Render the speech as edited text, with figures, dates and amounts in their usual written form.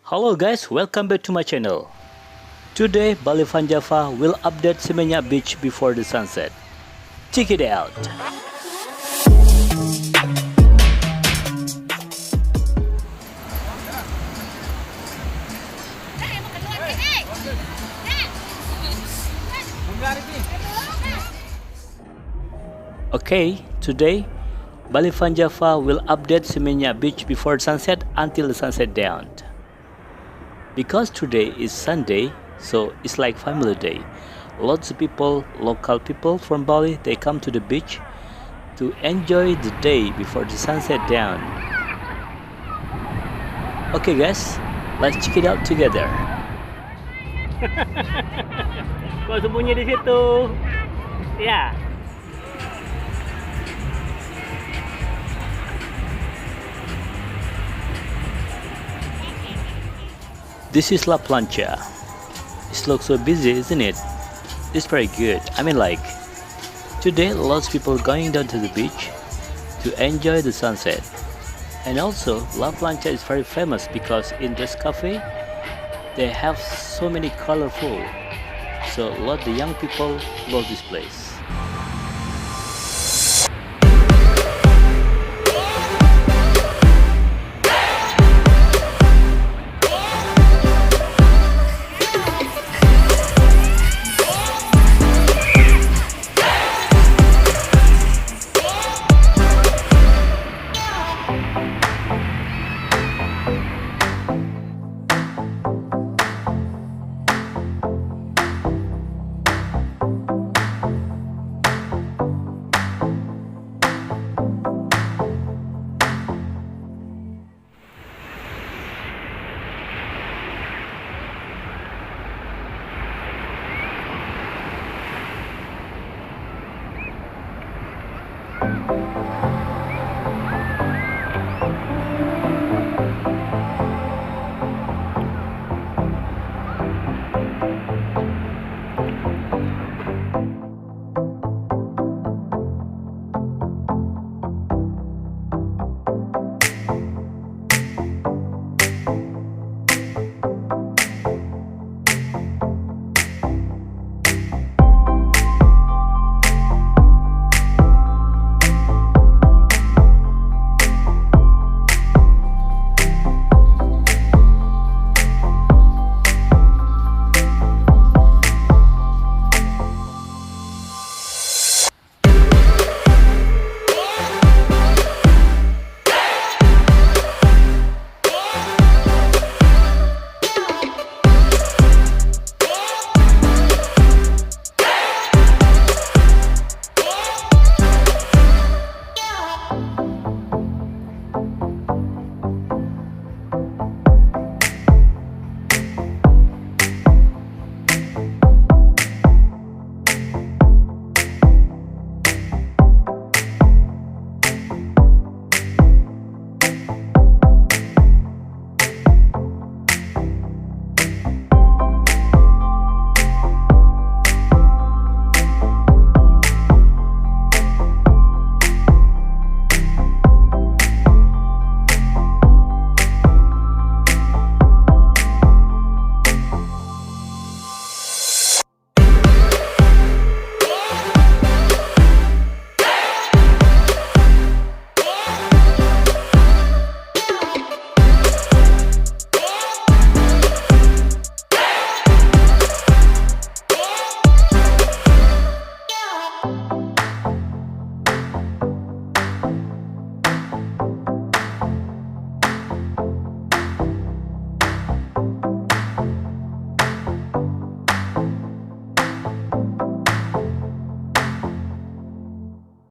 Hello guys, welcome back to my channel. Today, Bali Van Java will update Seminyak beach before the sunset. Check it out. Okay, today, Bali Van Java will update Seminyak beach before sunset until the sunset down. Because today is Sunday, so it's like family day. Lots of people, local people from Bali, they come to the beach to enjoy the day before the sunset down. Okay guys, let's check it out together. Kok sembunyi di situ? Ya. This is La Plancha. It looks so busy, isn't it? It's very good. I mean, like, today lots of people going down to the beach to enjoy the sunset. And also, La Plancha is very famous because in this cafe, they have so many colorful. So a lot of the young people love this place.